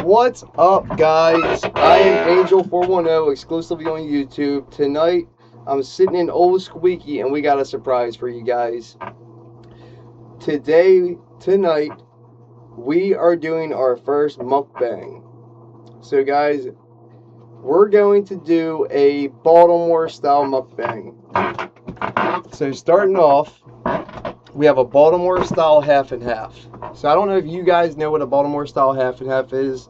What's up, guys? I am Angel410, exclusively on YouTube. Tonight, I'm sitting in Old Squeaky, and we got a surprise for you guys. Tonight, we are doing our first mukbang. So, guys, we're going to do a Baltimore-style mukbang. So, starting off, we have a Baltimore-style half and half. So I don't know if you guys know what a Baltimore-style half and half is.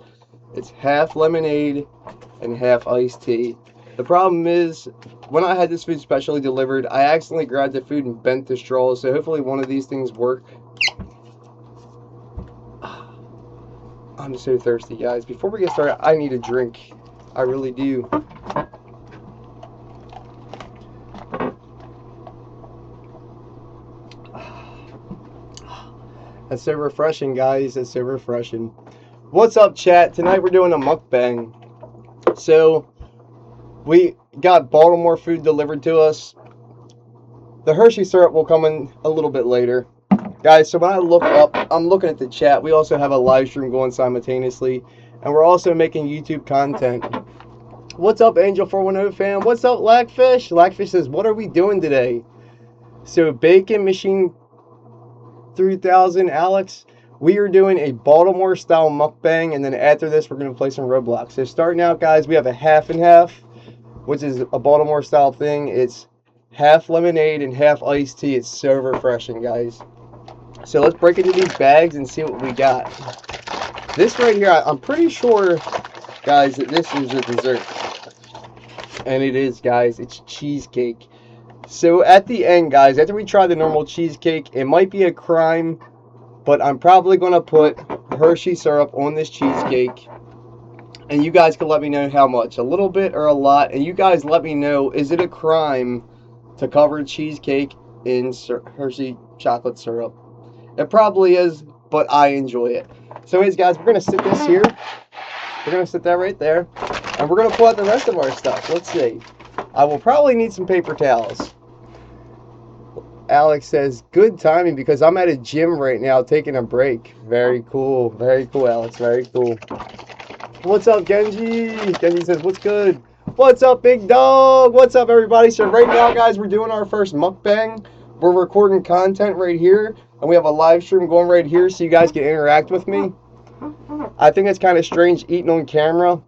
It's half lemonade and half iced tea. The problem is, when I had this food specially delivered, I accidentally grabbed the food and bent the straw. So hopefully one of these things work. I'm so thirsty, guys. Before we get started, I need a drink. I really do. That's so refreshing, guys. That's so refreshing. What's up, chat? Tonight we're doing a mukbang. So, we got Baltimore food delivered to us. The Hershey syrup will come in a little bit later. Guys, so when I look up, I'm looking at the chat. We also have a live stream going simultaneously. And we're also making YouTube content. What's up, Angel410 fam? What's up, Lackfish? Lackfish says, what are we doing today? So, Bacon Machine 3000, Alex, we are doing a Baltimore style mukbang, and then after this we're going to play some Roblox. So starting out, guys, we have a half and half, which is a Baltimore style thing. It's half lemonade and half iced tea. It's so refreshing, guys. So let's break into these bags and see what we got. This right here, I'm pretty sure, guys, that this is a dessert, and it is, guys. It's cheesecake. So at the end, guys, after we try the normal cheesecake, it might be a crime, but I'm probably going to put Hershey syrup on this cheesecake. And you guys can let me know how much, a little bit or a lot. And you guys let me know, is it a crime to cover cheesecake in Hershey chocolate syrup? It probably is, but I enjoy it. So anyways, guys, we're going to sit this here. We're going to sit that right there. And we're going to pull out the rest of our stuff. Let's see. I will probably need some paper towels. Alex says, good timing because I'm at a gym right now taking a break. Very cool. Very cool, Alex. Very cool. What's up, Genji? Genji says, what's good? What's up, big dog? What's up, everybody? So right now, guys, we're doing our first mukbang. We're recording content right here. And we have a live stream going right here so you guys can interact with me. I think it's kind of strange eating on camera.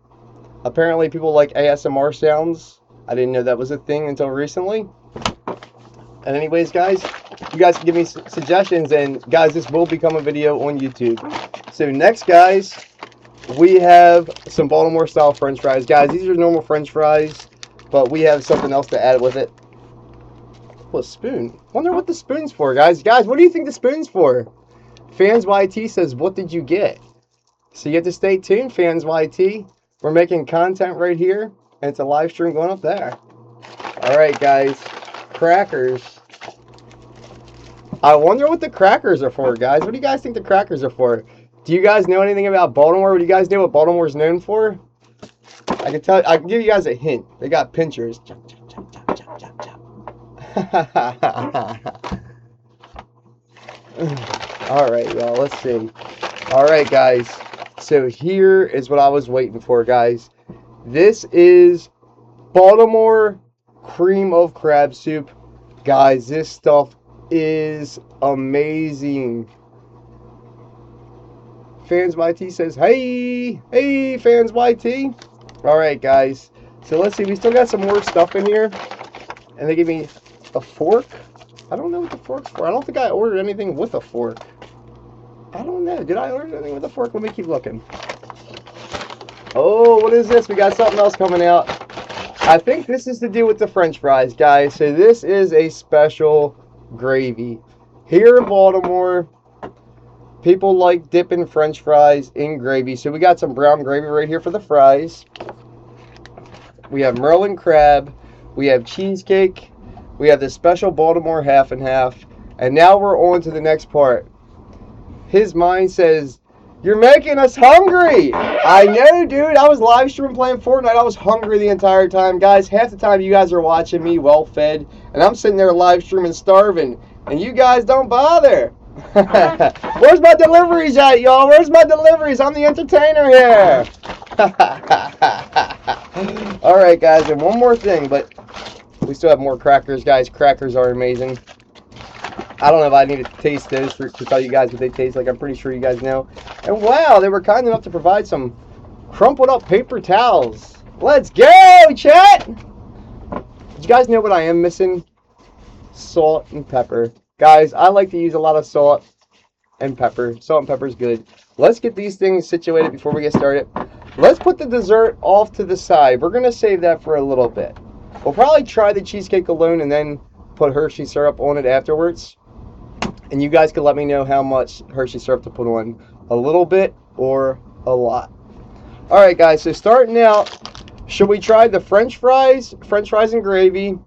Apparently, people like ASMR sounds. I didn't know that was a thing until recently. And anyways, guys, you guys can give me suggestions, and guys, this will become a video on YouTube. So next, guys, we have some Baltimore style french fries. Guys, these are normal french fries, but we have something else to add with it. Well, a spoon. Wonder what the spoon's for, guys. Guys, what do you think the spoon's for? Fans YT says, what did you get? So you have to stay tuned, Fans YT. We're making content right here, and it's a live stream going up there. All right, guys. Crackers. I wonder what the crackers are for, guys. What do you guys think the crackers are for? Do you guys know anything about Baltimore? Do you guys know what Baltimore's known for? I can give you guys a hint. They got pinchers. Chop, chop, chop, chop, chop, chop. All right, y'all. Let's see. All right, guys. So here is what I was waiting for, guys. This is Baltimore cream of crab soup. Guys, this stuff is amazing. Fans YT says, hey, hey, Fans YT. All right, guys. So let's see. We still got some more stuff in here. And they gave me a fork. I don't know what the fork's for. I don't think I ordered anything with a fork. I don't know. Did I order anything with a fork? Let me keep looking. Oh, what is this? We got something else coming out. I think this is to do with the french fries, guys. So this is a special gravy. Here in Baltimore, people like dipping french fries in gravy. So we got some brown gravy right here for the fries. We have Merlin crab. We have cheesecake. We have the special Baltimore half and half. And now we're on to the next part. His mind says, you're making us hungry. I know, dude. I was live streaming playing Fortnite. I was hungry the entire time. Guys, half the time you guys are watching me well fed. And I'm sitting there live streaming starving. And you guys don't bother. Where's my deliveries at, y'all? Where's my deliveries? I'm the entertainer here. All right, guys, and one more thing, but we still have more crackers, guys. Crackers are amazing. I don't know if I need to taste those to tell you guys what they taste like. I'm pretty sure you guys know. And wow, they were kind enough to provide some crumpled up paper towels. Let's go, chat! Did you guys know what I am missing? Salt and pepper. Guys, I like to use a lot of salt and pepper. Salt and pepper is good. Let's get these things situated before we get started. Let's put the dessert off to the side. We're going to save that for a little bit. We'll probably try the cheesecake alone and then put Hershey syrup on it afterwards. And you guys can let me know how much Hershey syrup to put on. A little bit or a lot. Alright guys, so starting out, should we try the French fries and gravy,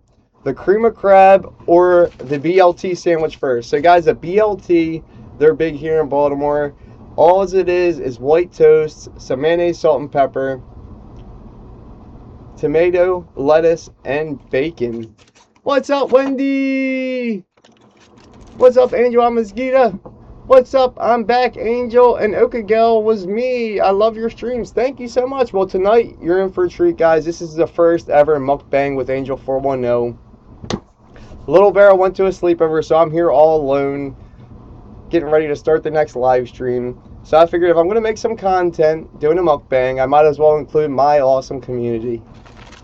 the cream of crab, or the BLT sandwich first? So guys, the BLT, they're big here in Baltimore. All it is white toast, some mayonnaise, salt, and pepper, tomato, lettuce, and bacon. What's up, Wendy? What's up, Angel? I'm Mosquito. What's up? I'm back, Angel. And Okagel was me. I love your streams. Thank you so much. Well, tonight, you're in for a treat, guys. This is the first ever mukbang with Angel 410. Little Barrel went to a sleepover, so I'm here all alone, getting ready to start the next live stream. So I figured if I'm going to make some content, doing a mukbang, I might as well include my awesome community.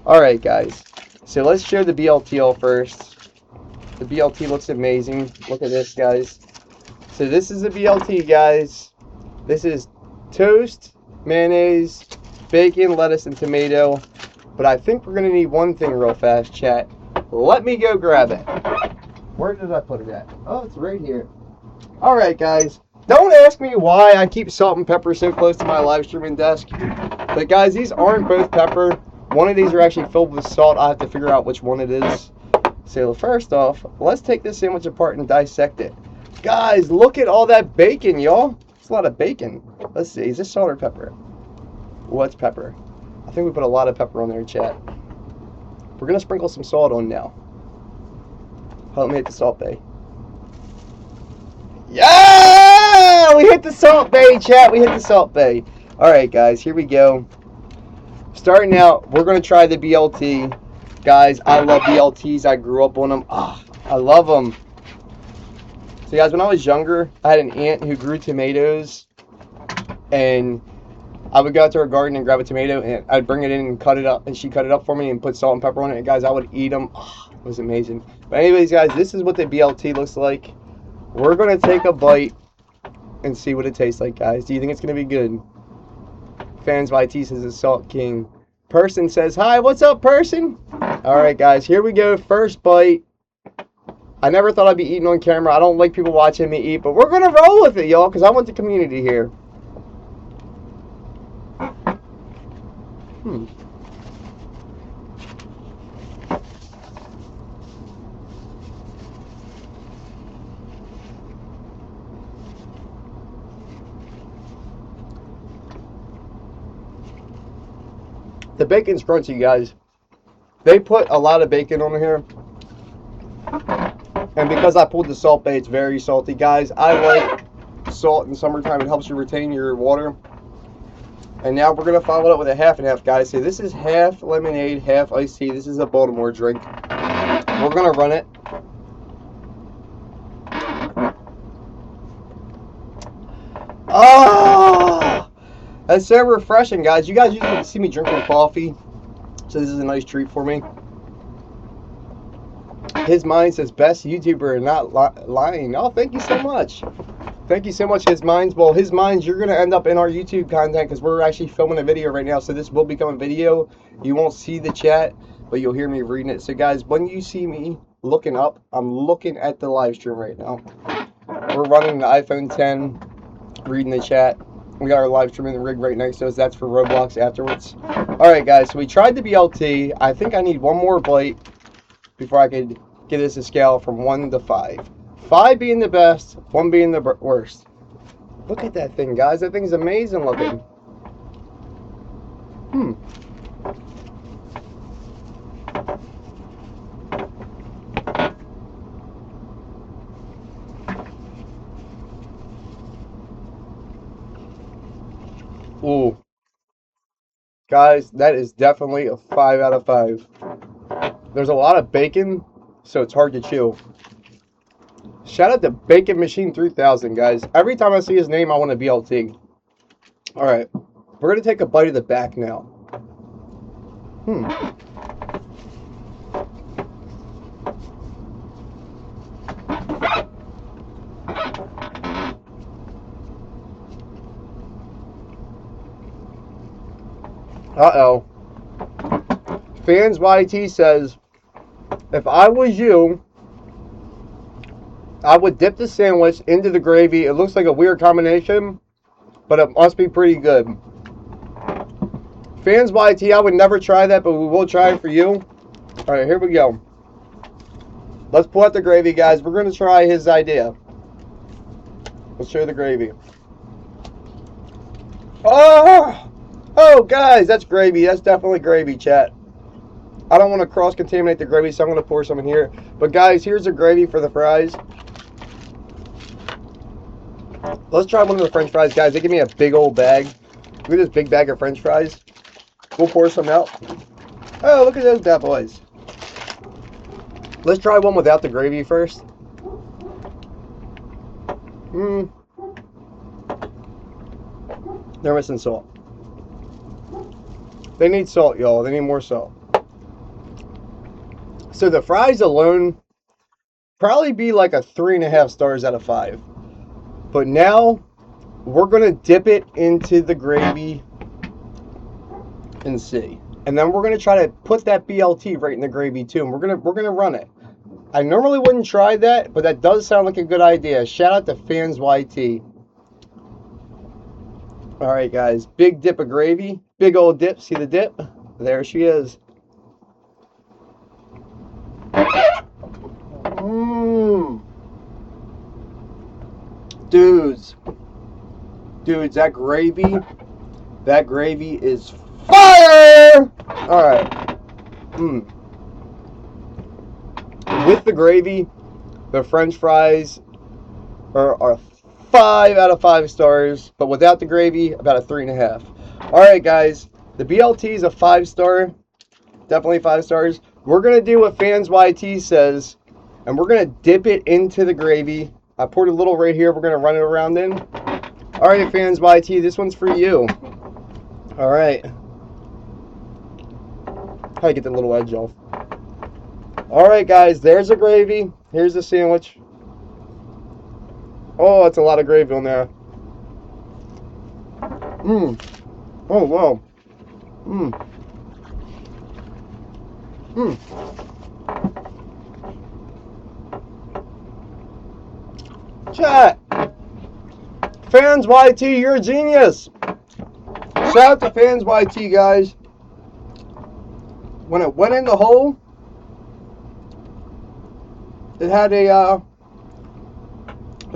Alright, guys. So let's share the BLT all first. The BLT looks amazing. Look at this, guys. So this is the BLT, guys. This is toast, mayonnaise, bacon, lettuce, and tomato. But I think we're going to need one thing real fast, chat. Let me go grab it. Where did I put it at? Oh, it's right here. Alright, guys. Don't ask me why I keep salt and pepper so close to my live streaming desk. But guys, these aren't both pepper. One of these are actually filled with salt. I have to figure out which one it is. So first off, let's take this sandwich apart and dissect it. Guys, look at all that bacon, y'all. It's a lot of bacon. Let's see, is this salt or pepper? What's pepper? I think we put a lot of pepper on there, chat. We're going to sprinkle some salt on now. Help me hit the salt bay. Yeah! We hit the salt bay, chat. We hit the salt bay. Alright, guys, here we go. Starting out, we're going to try the BLT. Guys, I love BLTs. I grew up on them. Ah, I love them. So, guys, when I was younger, I had an aunt who grew tomatoes. And I would go out to her garden and grab a tomato, and I'd bring it in and cut it up. And she'd cut it up for me and put salt and pepper on it. And, guys, I would eat them. Ah, it was amazing. But anyways, guys, this is what the BLT looks like. We're going to take a bite and see what it tastes like, guys. Do you think it's going to be good? Fans YT says it's Salt King. Person says, hi, what's up, Person? Alright, guys, here we go. First bite. I never thought I'd be eating on camera. I don't like people watching me eat, but we're going to roll with it, y'all, because I want the community here. The bacon's crunchy, guys. They put a lot of bacon on here. And because I pulled the salt bay, it's very salty. Guys, I like salt in summertime. It helps you retain your water. And now we're going to follow it up with a half and half, guys. So this is half lemonade, half iced tea. This is a Baltimore drink. We're going to run it. Oh! That's so refreshing, guys. You guys usually see me drinking coffee, so this is a nice treat for me. His Mind says, best YouTuber, not lying. Oh, thank you so much. Thank you so much, His Minds. Well, His Minds, you're going to end up in our YouTube content because we're actually filming a video right now, so this will become a video. You won't see the chat, but you'll hear me reading it. So, guys, when you see me looking up, I'm looking at the live stream right now. We're running the iPhone 10, reading the chat. We got our live stream in the rig right next to us. That's for Roblox afterwards. Alright, guys. So we tried the BLT. I think I need one more bite before I could give this a scale from 1 to 5. 5 being the best, 1 being the worst. Look at that thing, guys. That thing's amazing looking. Ooh, guys, that is definitely a 5 out of 5. There's a lot of bacon, so it's hard to chew. Shout out to Bacon Machine 3000, guys. Every time I see his name, I want a BLT. All right, we're gonna take a bite of the back now. Uh-oh. Fans YT says, if I was you, I would dip the sandwich into the gravy. It looks like a weird combination, but it must be pretty good. Fans YT, I would never try that, but we will try it for you. All right, here we go. Let's pull out the gravy, guys. We're going to try his idea. Let's show the gravy. Oh, guys, that's gravy. That's definitely gravy, chat. I don't want to cross-contaminate the gravy, so I'm going to pour some in here. But, guys, here's the gravy for the fries. Let's try one of the French fries, guys. They give me a big old bag. Look at this big bag of French fries. We'll pour some out. Oh, look at those bad boys. Let's try one without the gravy first. They're missing salt. They need salt, y'all. They need more salt. So the fries alone probably be like a 3.5 stars out of 5. But now we're gonna dip it into the gravy and see. And then we're gonna try to put that BLT right in the gravy too. And we're gonna run it. I normally wouldn't try that, but that does sound like a good idea. Shout out to Fans YT. All right, guys. Big dip of gravy. Big old dip. See the dip? There she is. Dudes, that gravy is fire! All right. With the gravy, the French fries are 5 out of 5 stars, but without the gravy, about a 3.5. All right, guys. The BLT is a 5-star. Definitely 5 stars. We're going to do what Fans YT says, and we're going to dip it into the gravy. I poured a little right here. We're going to run it around in. All right, Fans YT, this one's for you. All right. How do you get the little edge off? All right, guys, there's the gravy. Here's the sandwich. Oh, that's a lot of gravy on there. Oh, wow. Chat. Fans YT, you're a genius. Shout out to Fans YT, guys. When it went in the hole, it had a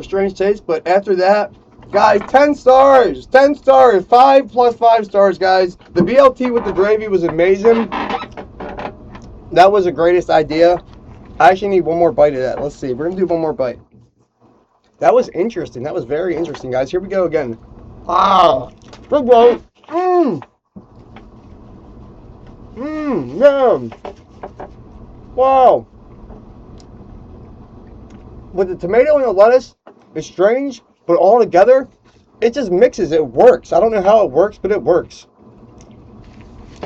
strange taste, but after that, guys, 10 stars. 10 stars. 5 plus 5 stars, guys. The BLT with the gravy was amazing. That was the greatest idea. I actually need one more bite of that. Let's see. We're going to do one more bite. That was interesting. That was very interesting, guys. Here we go again. Good one. Man. Wow. With the tomato and the lettuce, it's strange, but all together, it just mixes. It works. I don't know how it works, but it works.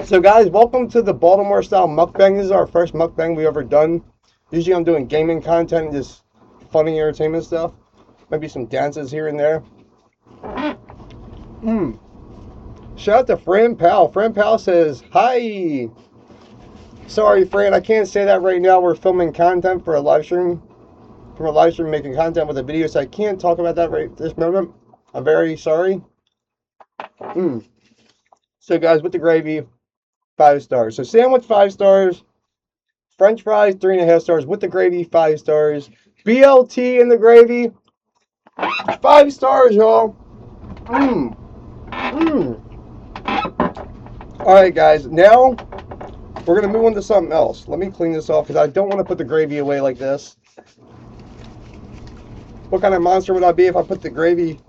So, guys, welcome to the Baltimore-style mukbang. This is our first mukbang we've ever done. Usually I'm doing gaming content and just funny entertainment stuff. Maybe some dances here and there. Shout out to Fran Powell. Fran Powell says, hi. Sorry, Fran, I can't say that right now. We're filming content for a live stream. From a live stream making content with a video, so I can't talk about that right this moment. I'm very sorry. So, guys, with the gravy, 5 stars. So, sandwich, 5 stars. French fries, 3.5 stars. With the gravy, 5 stars. BLT in the gravy, 5 stars, y'all. Alright, guys. Now, we're going to move on to something else. Let me clean this off because I don't want to put the gravy away like this. What kind of monster would I be if I put the gravy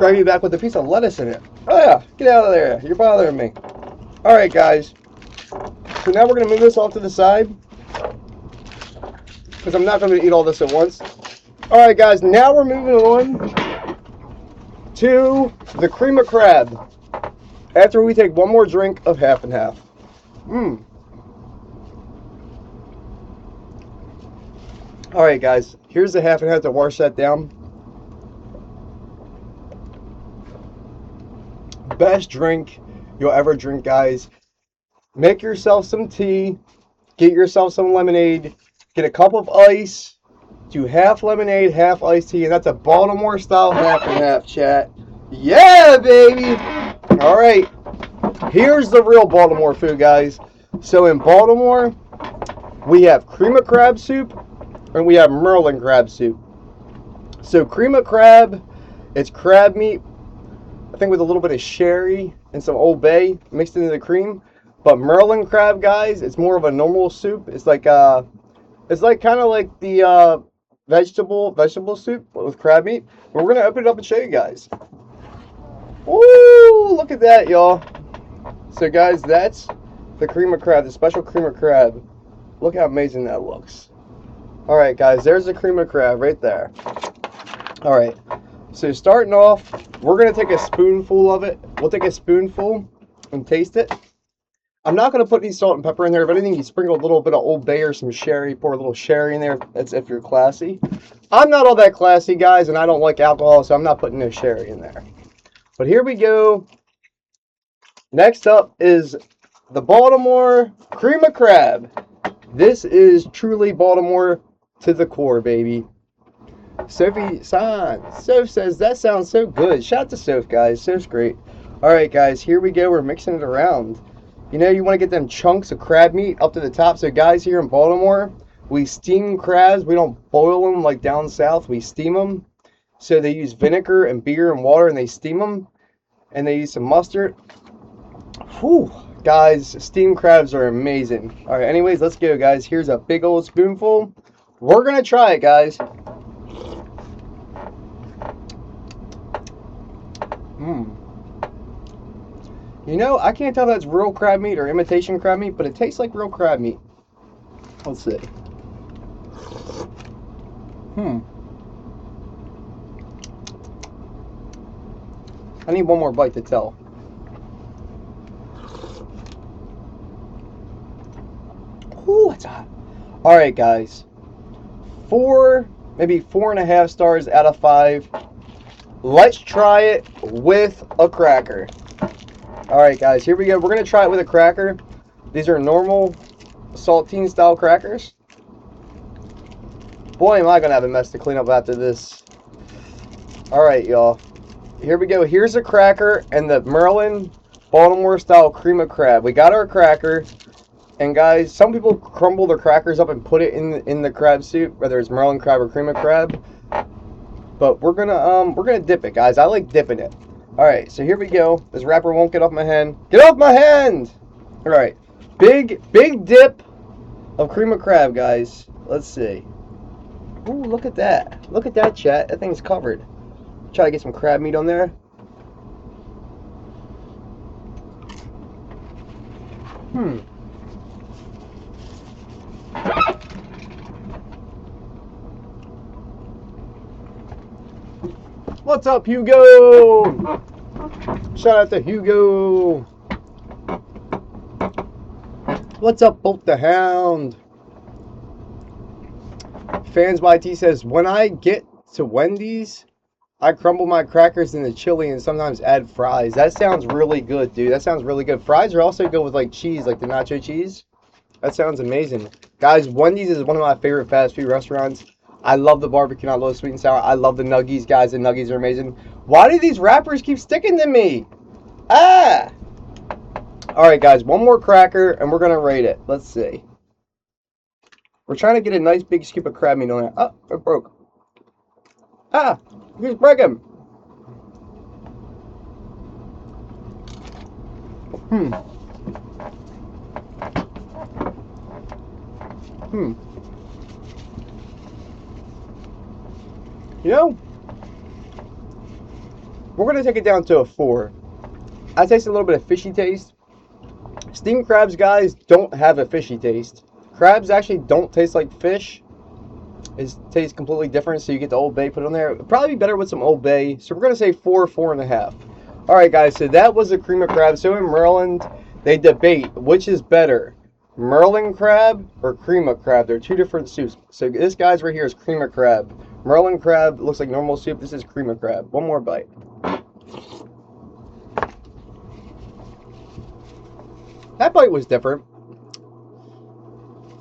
grab you back with a piece of lettuce in it. Oh yeah, get out of there. You're bothering me. All right, guys. So now we're going to move this off to the side, because I'm not going to eat all this at once. All right, guys. Now we're moving on to the cream of crab. After we take one more drink of half and half. All right, guys. Here's the half and half to wash that down. Best drink you'll ever drink, guys. Make yourself some tea. Get yourself some lemonade. Get a cup of ice. Do half lemonade, half iced tea. And that's a Baltimore-style half and half, chat. Yeah, baby. All right. Here's the real Baltimore food, guys. So in Baltimore, we have cream of crab soup and we have Merlin crab soup. So cream of crab, it's crab meat, I think with a little bit of sherry and some Old Bay mixed into the cream. But Merlin crab, guys, it's more of a normal soup. It's like kind of like the vegetable soup with crab meat. But we're gonna open it up and show you guys. Woo! Look at that, y'all. So, guys, that's the cream of crab, the special cream of crab. Look how amazing that looks. All right, guys, there's the cream of crab right there. All right. So starting off, we're going to take a spoonful of it. We'll take a spoonful and taste it. I'm not going to put any salt and pepper in there. If anything, you sprinkle a little bit of Old Bay or some sherry. Pour a little sherry in there. That's if you're classy. I'm not all that classy, guys, and I don't like alcohol, so I'm not putting no sherry in there. But here we go. Next up is the Baltimore cream of crab. This is truly Baltimore to the core, baby. Sophie Soph says, that sounds so good. Shout out to Soph, guys. Soph's great. All right, guys, here we go. We're mixing it around. You know, you want to get them chunks of crab meat up to the top. So, guys, here in Baltimore, we steam crabs. We don't boil them like down south. We steam them. So they use vinegar and beer and water, and they steam them. And they use some mustard. Whew. Guys, steamed crabs are amazing. All right, anyways, let's go, guys. Here's a big old spoonful. We're going to try it, guys. You know, I can't tell if that's real crab meat or imitation crab meat, but it tastes like real crab meat. Let's see. I need one more bite to tell. Ooh, it's hot. All right, guys. Maybe 4.5 stars out of 5. Let's try it with a cracker. All right, guys, here we go. We're going to try it with a cracker. These are normal saltine style crackers. Boy, am I going to have a mess to clean up after this. All right, y'all. Here we go. Here's a cracker and the Merlin Baltimore style cream of crab. We got our cracker. And guys, some people crumble their crackers up and put it in the crab soup, whether it's Merlin crab or cream of crab. But we're gonna dip it, guys. I like dipping it. All right, so here we go. This wrapper won't get off my hand. Get off my hand! All right, big dip of cream of crab, guys. Let's see. Ooh, look at that! Look at that, chat. That thing's covered. Try to get some crab meat on there. What's up, Hugo? Shout out to Hugo. What's up, Bolt the Hound? Fans YT says, when I get to Wendy's, I crumble my crackers in the chili and sometimes add fries. That sounds really good, dude. That sounds really good. Fries are also good with like cheese, like the nacho cheese. That sounds amazing. Guys, Wendy's is one of my favorite fast food restaurants. I love the barbecue, I love sweet and sour. I love the nuggies, guys. The nuggies are amazing. Why do these wrappers keep sticking to me? Ah! Alright, guys. One more cracker, and we're going to rate it. Let's see. We're trying to get a nice big scoop of crab meat on it. Oh, it broke. Ah! He's breaking. You know, we're going to take it down to a 4. I taste a little bit of fishy taste. Steamed crabs, guys, don't have a fishy taste. Crabs actually don't taste like fish. It tastes completely different, so you get the Old Bay put on there. It'd probably be better with some Old Bay. So we're going to say 4, 4.5. Alright, guys, so that was the cream of crab. So in Maryland, they debate which is better, Merlin crab or cream of crab. They're two different soups. So this guy's right here is cream of crab. Merlin crab looks like normal soup. This is cream of crab. One more bite. That bite was different.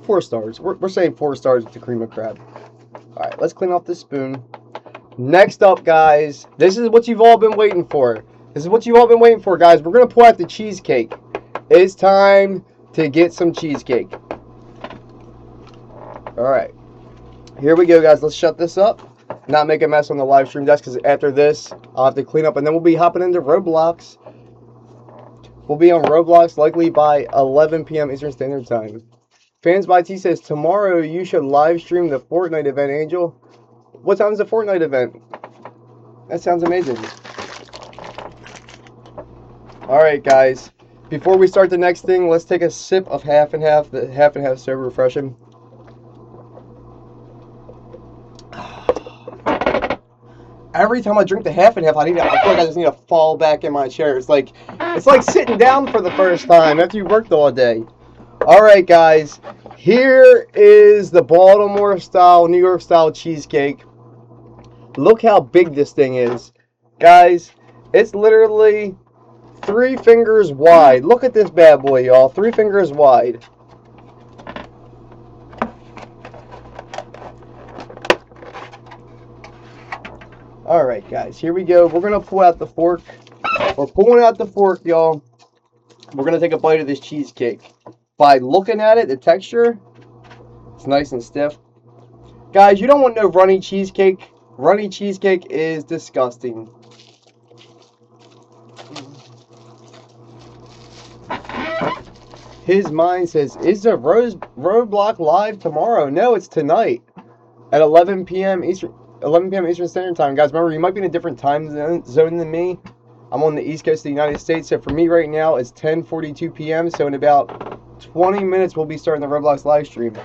4 stars. We're saying 4 stars with the cream of crab. Alright, let's clean off this spoon. Next up, guys, this is what you've all been waiting for. This is what you've all been waiting for, guys. We're going to pull out the cheesecake. It's time to get some cheesecake. Alright. Here we go, guys. Let's shut this up. Not make a mess on the live stream desk, because after this, I'll have to clean up, and then we'll be hopping into Roblox. We'll be on Roblox likely by 11 p.m. Eastern Standard Time. Fans by T says, tomorrow you should live stream the Fortnite event, Angel. What time is the Fortnite event? That sounds amazing. Alright, guys. Before we start the next thing, let's take a sip of half and half. The half and half is so refreshing. Every time I drink the half and half, I feel like I just need to fall back in my chair. It's like sitting down for the first time after you worked all day. Alright, guys. Here is the Baltimore-style, New York-style cheesecake. Look how big this thing is. Guys, it's literally 3 fingers wide. Look at this bad boy, y'all. 3 fingers wide. Alright, guys. Here we go. We're going to pull out the fork. We're pulling out the fork, y'all. We're going to take a bite of this cheesecake. By looking at it, the texture, it's nice and stiff. Guys, you don't want no runny cheesecake. Runny cheesecake is disgusting. His mind says, is the Roblox live tomorrow? No, it's tonight at 11 p.m. Eastern Standard Time. Guys, remember, you might be in a different time zone than me. I'm on the East Coast of the United States, so for me right now, it's 10:42 p.m. So in about 20 minutes, we'll be starting the Roblox live stream.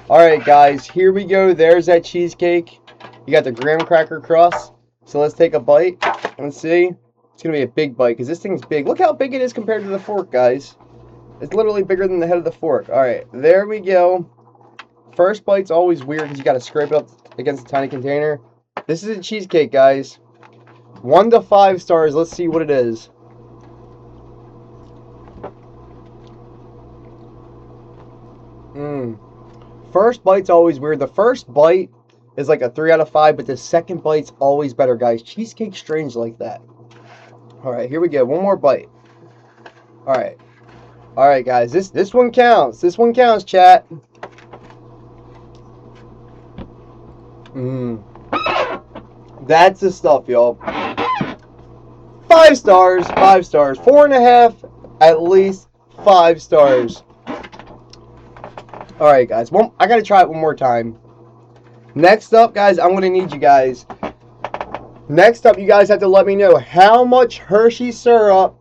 Alright, guys, here we go. There's that cheesecake. You got the graham cracker crust. So let's take a bite and see. It's going to be a big bite because this thing's big. Look how big it is compared to the fork, guys. It's literally bigger than the head of the fork. Alright, there we go. First bite's always weird because you got to scrape it up against a tiny container. This is a cheesecake, guys. 1 to 5 stars. Let's see what it is. First bite's always weird. The first bite is like a 3 out of 5, but the second bite's always better, guys. Cheesecake's strange like that. Alright, here we go. One more bite. Alright. Alright, guys. This one counts. This one counts, chat. That's the stuff, y'all. 5 stars. 5 stars. 4.5. At least 5 stars. Alright, guys. I gotta try it one more time. Next up, guys, I'm gonna need you guys. Next up, you guys have to let me know how much Hershey syrup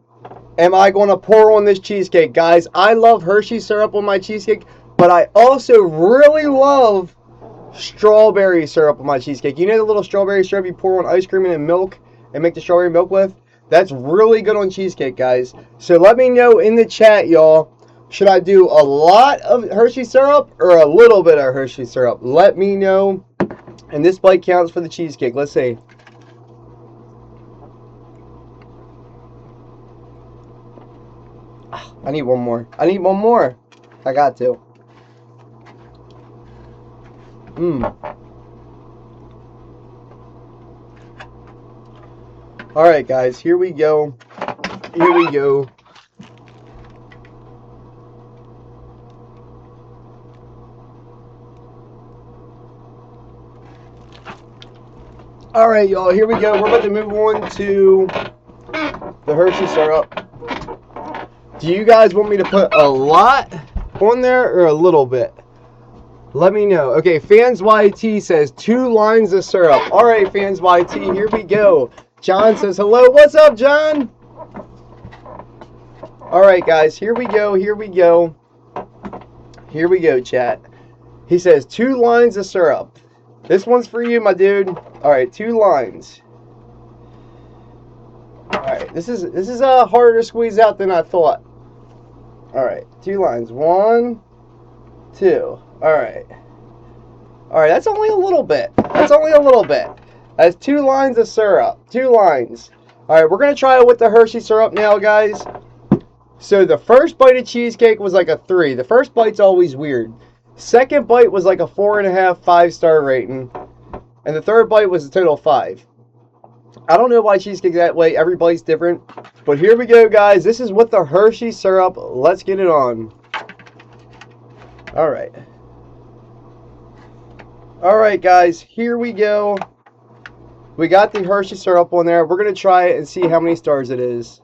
am I going to pour on this cheesecake. Guys, I love Hershey syrup on my cheesecake, but I also really love strawberry syrup on my cheesecake. You know the little strawberry syrup you pour on ice cream and milk and make the strawberry milk with? That's really good on cheesecake, guys. So let me know in the chat, y'all. Should I do a lot of Hershey syrup or a little bit of Hershey syrup? Let me know. And this bite counts for the cheesecake. Let's see. I need one more. I need one more. I got to. Alright, guys. Here we go. Here we go. Alright, y'all, here we go. We're about to move on to the Hershey syrup. Do you guys want me to put a lot on there or a little bit? Let me know. Okay, Fans YT says 2 lines of syrup. Alright, Fans YT, here we go. John says hello. What's up, John? All right, guys. Here we go. Here we go. Here we go, chat. He says 2 lines of syrup. This one's for you, my dude. All right, 2 lines. All right, this is harder to squeeze out than I thought. All right, 2 lines. 1, 2. All right. All right, that's only a little bit. That's only a little bit. That's 2 lines of syrup. 2 lines. All right, we're gonna try it with the Hershey syrup now, guys. So the first bite of cheesecake was like a 3. The first bite's always weird. Second bite was like a 4.5, 5-star rating, and the third bite was a total 5. I don't know why cheesecake's that way. Every bite's different. But here we go, guys. This is with the Hershey syrup. Let's get it on. All right. All right, guys. Here we go. We got the Hershey syrup on there. We're going to try it and see how many stars it is.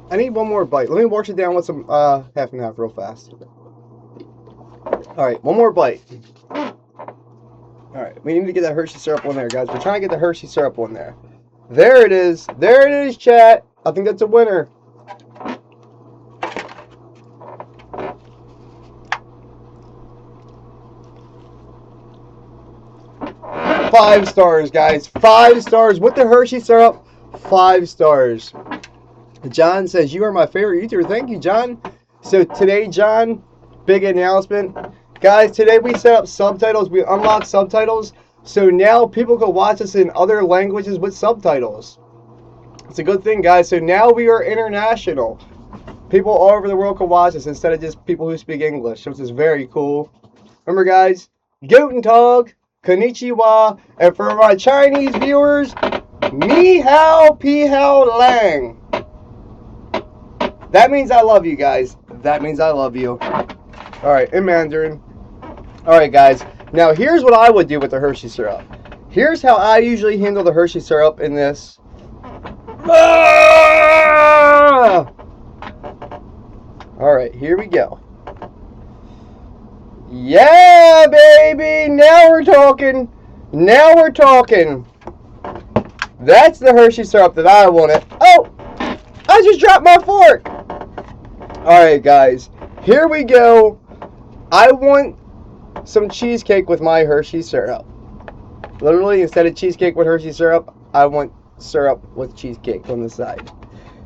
I need one more bite. Let me wash it down with some half and half real fast. Alright, one more bite. Alright, we need to get that Hershey syrup on there, guys. We're trying to get the Hershey syrup on there. There it is. There it is, chat. I think that's a winner. Five stars, guys. 5 stars with the Hershey syrup. 5 stars. John says, you are my favorite YouTuber. Thank you, John. So today, John, big announcement. Guys, today we set up subtitles. We unlocked subtitles. So now people can watch us in other languages with subtitles. It's a good thing, guys. So now we are international. People all over the world can watch us instead of just people who speak English, which is very cool. Remember, guys, Guten Tag, Konnichiwa, and for my Chinese viewers, Ni Hao Pi Hao Lang. That means I love you, guys. That means I love you. Alright, in Mandarin. Alright, guys. Now, here's what I would do with the Hershey syrup. Here's how I usually handle the Hershey syrup in this. Ah! Alright, here we go. Yeah, baby! Now we're talking. Now we're talking. That's the Hershey syrup that I wanted. Oh! I just dropped my fork! Alright, guys. Here we go. I want some cheesecake with my Hershey syrup. Literally, instead of cheesecake with Hershey syrup, I want syrup with cheesecake on the side.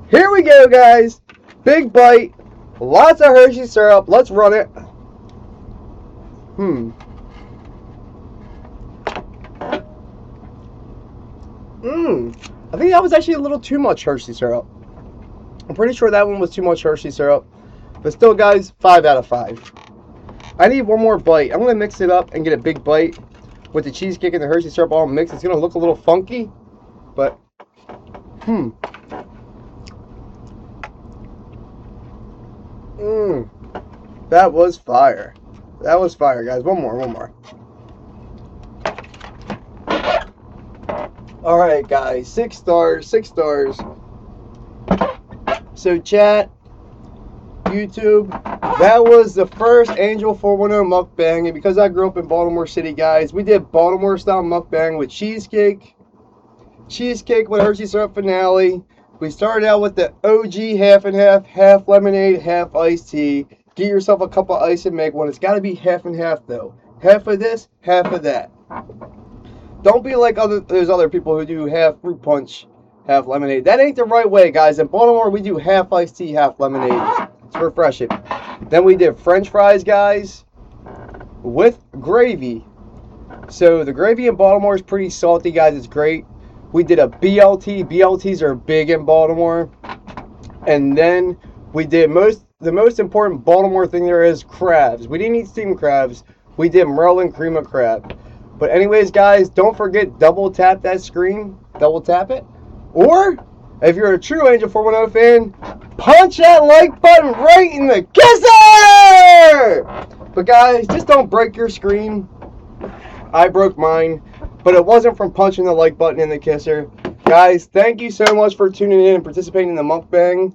Here we go, guys. Big bite. Lots of Hershey syrup. Let's run it. I think that was actually a little too much Hershey syrup. I'm pretty sure that one was too much Hershey syrup. But still, guys, 5 out of 5. I need one more bite. I'm going to mix it up and get a big bite with the cheesecake and the Hershey syrup all mixed. It's going to look a little funky, but, that was fire. That was fire, guys. One more. Alright, guys. 6 stars. So, chat, YouTube, that was the first Angel 410 mukbang. And because I grew up in Baltimore City, guys, we did Baltimore-style mukbang with cheesecake with Hershey syrup finale. We started out with the OG half and half, half lemonade, half iced tea. Get yourself a cup of ice and make one. It's got to be half and half, though. Half of this, half of that. Don't be like those other people who do half fruit punch, half lemonade. That ain't the right way, guys. In Baltimore, we do half iced tea, half lemonade. It's refreshing. Then we did French fries, guys, with gravy. So the gravy in Baltimore is pretty salty, guys. It's great. We did a BLT. BLTs are big in Baltimore. And then we did the most important Baltimore thing there is, crabs. We didn't eat steamed crabs. We did Maryland cream of crab. But anyways, guys, don't forget, double tap that screen. Double tap it. Or, if you're a true Angel 410 fan, punch that like button right in the kisser! But guys, just don't break your screen. I broke mine, but it wasn't from punching the like button in the kisser. Guys, thank you so much for tuning in and participating in the mukbang.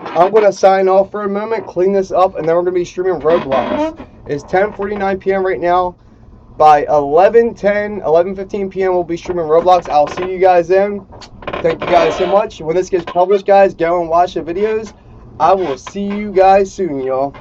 I'm going to sign off for a moment, clean this up, and then we're going to be streaming Roblox. It's 10:49 p.m. right now. By 11:15 p.m. we'll be streaming Roblox. I'll see you guys then. Thank you guys so much. When this gets published, guys, go and watch the videos. I will see you guys soon, y'all.